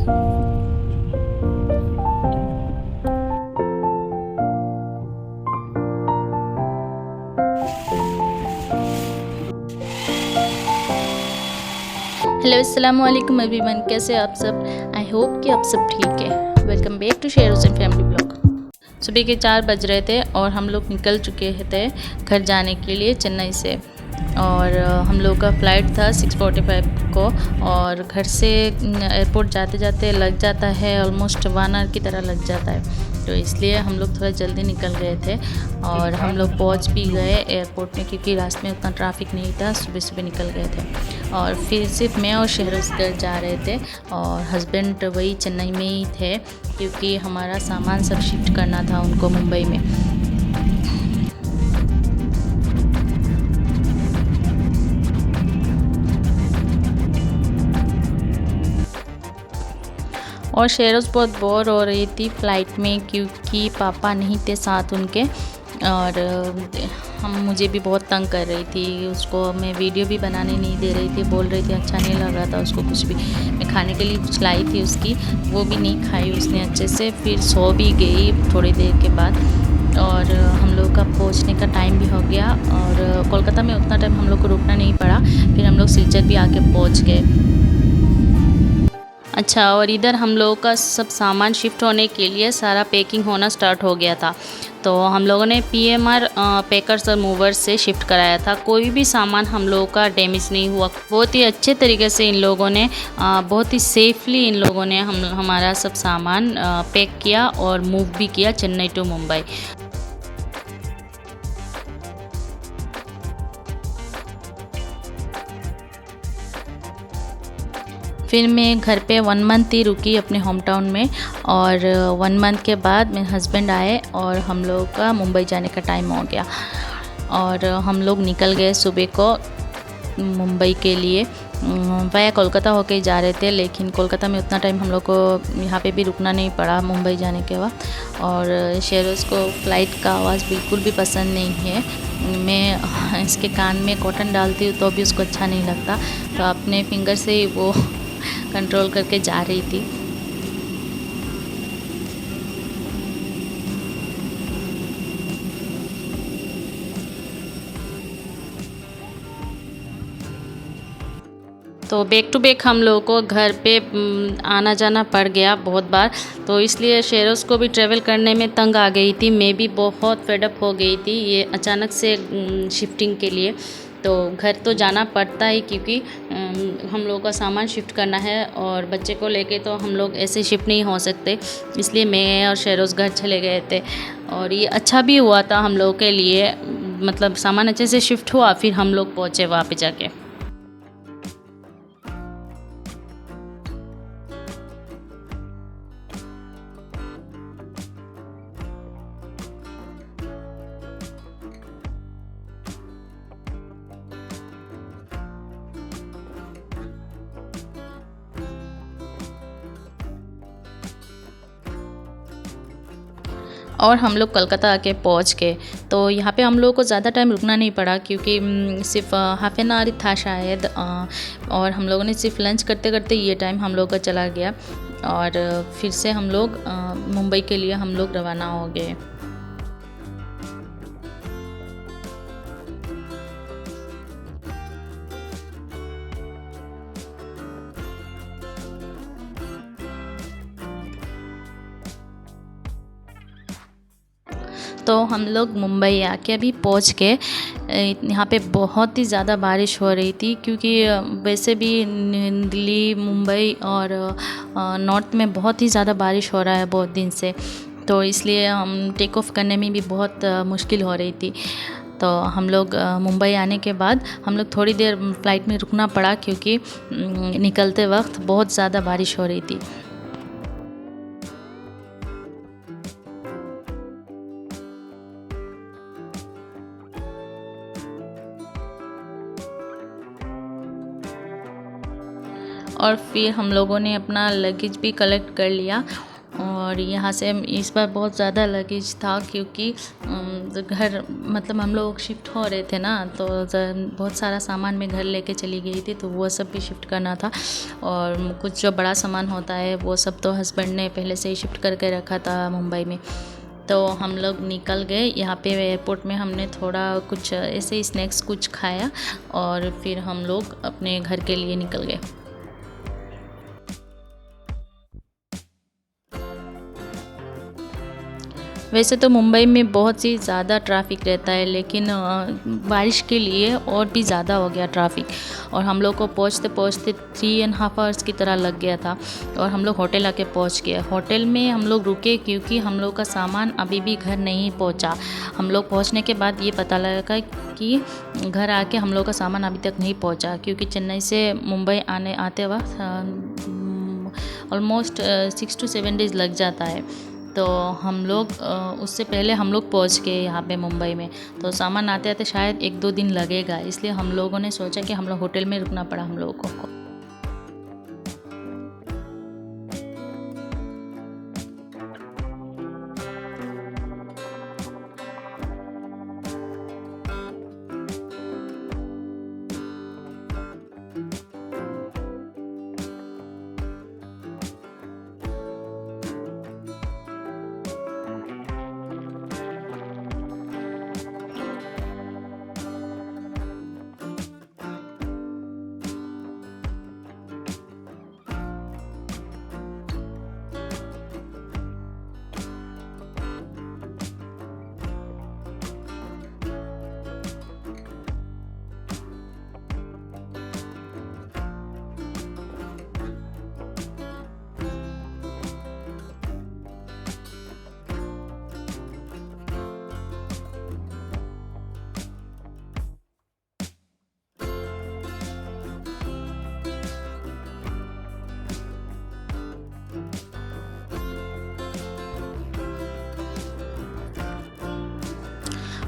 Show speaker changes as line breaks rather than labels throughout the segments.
Hello अस्सलाम वालेकुम everyone, कैसे आप सब। आई होप कि आप सब ठीक है। Welcome back to Sher Hussain family blog. सुबह के 4 बज रहे थे और हम लोग निकल चुके थे घर जाने के लिए चेन्नई से। और हम लोग का फ़्लाइट था 6:45 को और घर से एयरपोर्ट जाते जाते लग जाता है ऑलमोस्ट 1 आवर की तरह लग जाता है। तो इसलिए हम लोग थोड़ा जल्दी निकल गए थे और हम लोग पहुंच भी गए एयरपोर्ट में, क्योंकि रास्ते में उतना ट्रैफिक नहीं था। सुबह सुबह निकल गए थे और फिर सिर्फ मैं और शहरोज़ घर जा रहे थे और हस्बैंड वही चेन्नई में ही थे, क्योंकि हमारा सामान सब शिफ्ट करना था उनको मुंबई में। और शेरोज़ बहुत बोर हो रही थी फ़्लाइट में, क्योंकि पापा नहीं थे साथ उनके। और मुझे भी बहुत तंग कर रही थी। उसको मैं वीडियो भी बनाने नहीं दे रही थी, बोल रही थी अच्छा नहीं लग रहा था उसको कुछ भी। मैं खाने के लिए कुछ लाई थी उसकी, वो भी नहीं खाई उसने अच्छे से। फिर सो भी गई थोड़ी देर के बाद। और हम लोग का पहुंचने का टाइम भी हो गया और कोलकाता में उतना टाइम हम लोग को रुकना नहीं पड़ा। फिर हम लोग सिलचर भी आके पहुंच गए। अच्छा, और इधर हम लोगों का सब सामान शिफ्ट होने के लिए सारा पैकिंग होना स्टार्ट हो गया था। तो हम लोगों ने पीएमआर पैकर्स और मूवर्स से शिफ्ट कराया था। कोई भी सामान हम लोगों का डैमेज नहीं हुआ। बहुत ही अच्छे तरीके से इन लोगों ने बहुत ही सेफली इन लोगों ने हमारा सब सामान पैक किया और मूव भी किया चेन्नई टू मुंबई। फिर मैं घर पे 1 मंथ ही रुकी अपने होम टाउन में। और 1 मंथ के बाद मेरे हस्बैंड आए और हम लोग का मुंबई जाने का टाइम हो गया। और हम लोग निकल गए सुबह को मुंबई के लिए। वाया कोलकाता होके जा रहे थे, लेकिन कोलकाता में उतना टाइम हम लोग को यहाँ पे भी रुकना नहीं पड़ा मुंबई जाने के बाद। और शेरोज़ को फ़्लाइट का आवाज़ बिल्कुल भी पसंद नहीं है। मैं इसके कान में कॉटन डालती हूँ तो भी उसको अच्छा नहीं लगता, तो अपने फिंगर से ही वो कंट्रोल करके जा रही थी। तो बैक टू बैक हम लोगों को घर पे आना जाना पड़ गया बहुत बार। तो इसलिए शेरोज़ को भी ट्रैवल करने में तंग आ गई थी। मैं भी बहुत फेडअप हो गई थी ये अचानक से शिफ्टिंग के लिए। तो घर तो जाना पड़ता ही, क्योंकि हम लोगों का सामान शिफ्ट करना है और बच्चे को लेके तो हम लोग ऐसे शिफ्ट नहीं हो सकते। इसलिए मैं और शेरोज़ घर चले गए थे और ये अच्छा भी हुआ था हम लोगों के लिए। मतलब सामान अच्छे से शिफ्ट हुआ, फिर हम लोग पहुँचे वहाँ पे जाके। और हम लोग कोलकाता आके पहुंच गए। तो यहाँ पे हम लोगों को ज़्यादा टाइम रुकना नहीं पड़ा, क्योंकि सिर्फ हाफ एन आवर था शायद। और हम लोगों ने सिर्फ लंच करते करते ये टाइम हम लोग का चला गया। और फिर से हम लोग मुंबई के लिए हम लोग रवाना हो गए। तो हम लोग मुंबई आके अभी पहुंच गए। यहाँ पे बहुत ही ज़्यादा बारिश हो रही थी, क्योंकि वैसे भी दिल्ली, मुंबई और नॉर्थ में बहुत ही ज़्यादा बारिश हो रहा है बहुत दिन से। तो इसलिए हम टेक ऑफ करने में भी बहुत मुश्किल हो रही थी। तो हम लोग मुंबई आने के बाद हम लोग थोड़ी देर फ़्लाइट में रुकना पड़ा, क्योंकि निकलते वक्त बहुत ज़्यादा बारिश हो रही थी। और फिर हम लोगों ने अपना लगेज भी कलेक्ट कर लिया और यहाँ से इस बार बहुत ज़्यादा लगेज था क्योंकि घर मतलब हम लोग शिफ्ट हो रहे थे ना, तो बहुत सारा सामान मैं घर लेके चली गई थी, तो वो सब भी शिफ्ट करना था। और कुछ जो बड़ा सामान होता है वो सब तो हस्बैंड ने पहले से ही शिफ्ट करके रखा था मुंबई में। तो हम लोग निकल गए। यहाँ पे एयरपोर्ट में हमने थोड़ा कुछ ऐसे ही स्नैक्स कुछ खाया और फिर हम लोग अपने घर के लिए निकल गए। वैसे तो मुंबई में बहुत ही ज़्यादा ट्रैफिक रहता है, लेकिन बारिश के लिए और भी ज़्यादा हो गया ट्रैफिक। और हम लोग को पहुँचते पहुँचते 3.5 आवर्स की तरह लग गया था। और हम लोग होटल आके पहुँच गए। होटल में हम लोग रुके क्योंकि हम लोग का सामान अभी भी घर नहीं पहुँचा। हम लोग पहुँचने के बाद ये पता लगा कि घर आके हम लोग का सामान अभी तक नहीं पहुँचा, क्योंकि चेन्नई से मुंबई आते वक्त ऑलमोस्ट 6 to 7 डेज़ लग जाता है। तो हम लोग उससे पहले हम लोग पहुंच गए यहाँ पे मुंबई में। तो सामान आते आते शायद 1-2 दिन लगेगा, इसलिए हम लोगों ने सोचा कि हम लोग होटल में रुकना पड़ा हम लोगों को।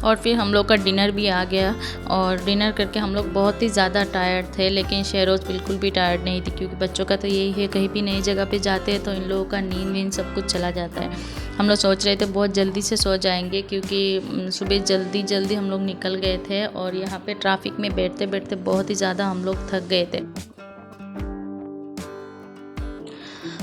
और फिर हम लोग का डिनर भी आ गया। और डिनर करके हम लोग बहुत ही ज़्यादा टायर्ड थे, लेकिन शेरोज़ बिल्कुल भी टायर्ड नहीं थी, क्योंकि बच्चों का तो यही है, कहीं भी नई जगह पे जाते हैं तो इन लोगों का नींद सब कुछ चला जाता है। हम लोग सोच रहे थे बहुत जल्दी से सो जाएंगे, क्योंकि सुबह जल्दी हम लोग निकल गए थे। और यहाँ पे ट्रैफिक में बैठते बैठते बहुत ही ज़्यादा हम लोग थक गए थे।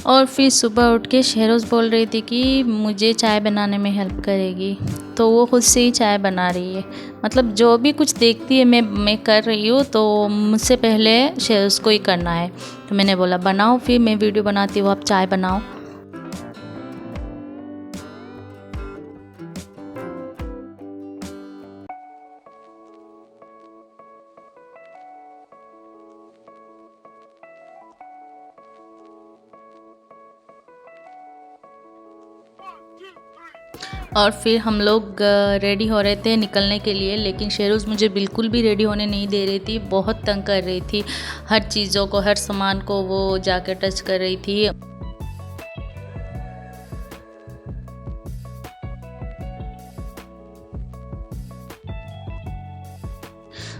और फिर सुबह उठ के शेरोज़ बोल रही थी कि मुझे चाय बनाने में हेल्प करेगी, तो वो खुद से ही चाय बना रही है। मतलब जो भी कुछ देखती है मैं कर रही हूँ, तो मुझसे पहले शेरोज़ को ही करना है। तो मैंने बोला बनाओ, फिर मैं वीडियो बनाती हूँ, आप चाय बनाओ। और फिर हम लोग रेडी हो रहे थे निकलने के लिए, लेकिन शेरोज़ मुझे बिल्कुल भी रेडी होने नहीं दे रही थी, बहुत तंग कर रही थी। हर चीज़ों को, हर सामान को वो जाकर टच कर रही थी।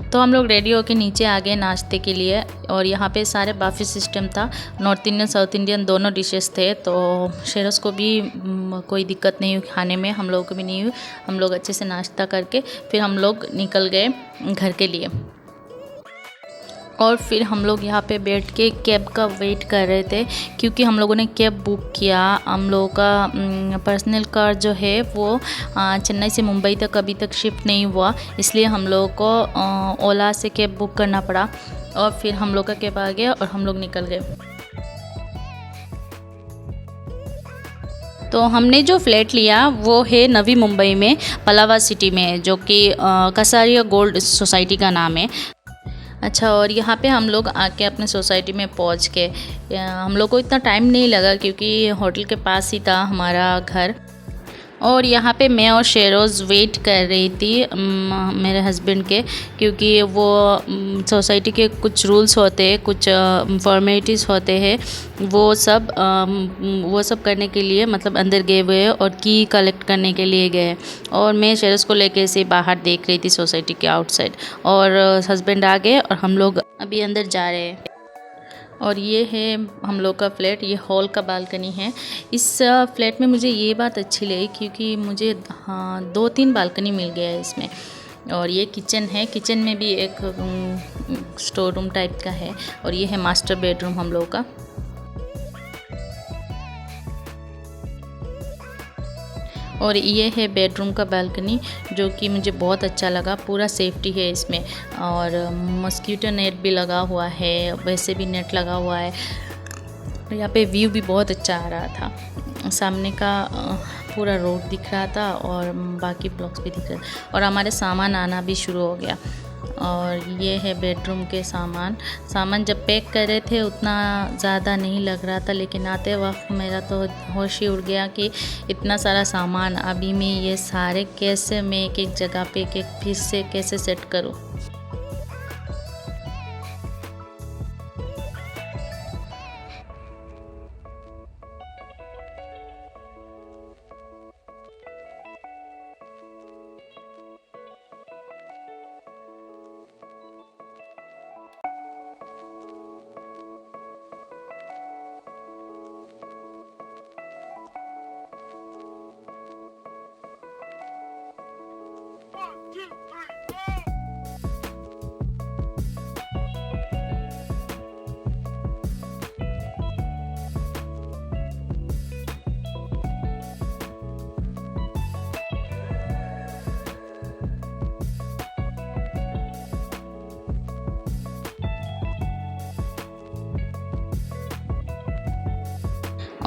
तो हम लोग रेडी होके नीचे आ गए नाश्ते के लिए। और यहाँ पे सारे बफे सिस्टम था, नॉर्थ इंडियन साउथ इंडियन दोनों डिशेस थे। तो शेरोज़ को भी कोई दिक्कत नहीं हुई खाने में, हम लोगों को भी नहीं हुई। हम लोग अच्छे से नाश्ता करके फिर हम लोग निकल गए घर के लिए। और फिर हम लोग यहाँ पे बैठ के कैब का वेट कर रहे थे, क्योंकि हम लोगों ने कैब बुक किया। हम लोगों का पर्सनल कार जो है वो चेन्नई से मुंबई तक अभी तक शिफ्ट नहीं हुआ, इसलिए हम लोगों को ओला से कैब बुक करना पड़ा। और फिर हम लोग का कैब आ गया और हम लोग निकल गए। तो हमने जो फ्लैट लिया वो है नवी मुंबई में, पलावा सिटी में, जो कि कसारिया गोल्ड सोसाइटी का नाम है। अच्छा, और यहाँ पे हम लोग आके अपने सोसाइटी में पहुँच के, हम लोग को इतना टाइम नहीं लगा क्योंकि होटल के पास ही था हमारा घर। और यहाँ पे मैं और शेरोज़ वेट कर रही थी मेरे हस्बैंड के, क्योंकि वो सोसाइटी के कुछ रूल्स होते हैं, कुछ फॉर्मेलिटीज़ होते हैं, वो सब करने के लिए मतलब अंदर गए हुए हैं और की कलेक्ट करने के लिए गए। और मैं शेरोज़ को लेके ऐसे बाहर देख रही थी सोसाइटी के आउटसाइड, और हस्बैंड आ गए और हम लोग अभी अंदर जा रहे हैं। और ये है हम लोग का फ्लैट, ये हॉल का बालकनी है। इस फ्लैट में मुझे ये बात अच्छी लगी क्योंकि मुझे 2-3 बालकनी मिल गया है इसमें। और ये किचन है, किचन में भी एक स्टोर रूम टाइप का है। और ये है मास्टर बेडरूम हम लोग का। और ये है बेडरूम का बालकनी जो कि मुझे बहुत अच्छा लगा। पूरा सेफ्टी है इसमें और मस्कीटो नेट भी लगा हुआ है, वैसे भी नेट लगा हुआ है। यहाँ पे व्यू भी बहुत अच्छा आ रहा था, सामने का पूरा रोड दिख रहा था और बाकी ब्लॉक्स भी दिख रहे थे। और हमारे सामान आना भी शुरू हो गया। और ये है बेडरूम के सामान जब पैक कर रहे थे उतना ज़्यादा नहीं लग रहा था, लेकिन आते वक्त मेरा तो होश ही उड़ गया कि इतना सारा सामान अभी मैं ये सारे कैसे मैं एक एक जगह पे एक फिर से कैसे सेट करूँ।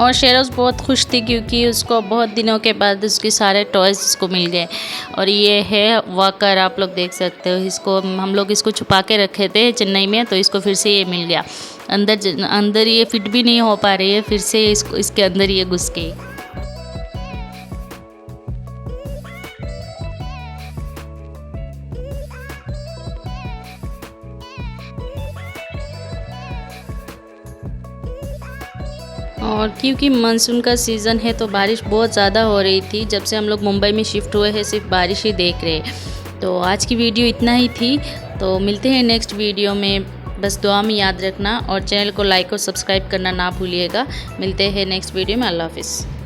और शेरोज़ बहुत खुश थी क्योंकि उसको बहुत दिनों के बाद उसके सारे टॉयज़ उसको मिल गए। और ये है वॉकर, आप लोग देख सकते हो। इसको हम लोग इसको छुपा के रखे थे चेन्नई में, तो इसको फिर से ये मिल गया। अंदर ये फिट भी नहीं हो पा रही है, फिर से इसके अंदर ये घुस गई। और क्योंकि मानसून का सीज़न है तो बारिश बहुत ज़्यादा हो रही थी। जब से हम लोग मुंबई में शिफ्ट हुए हैं सिर्फ बारिश ही देख रहे हैं। तो आज की वीडियो इतना ही थी, तो मिलते हैं नेक्स्ट वीडियो में। बस दुआ में याद रखना और चैनल को लाइक और सब्सक्राइब करना ना भूलिएगा। मिलते हैं नेक्स्ट वीडियो में। अल्लाह हाफिज़।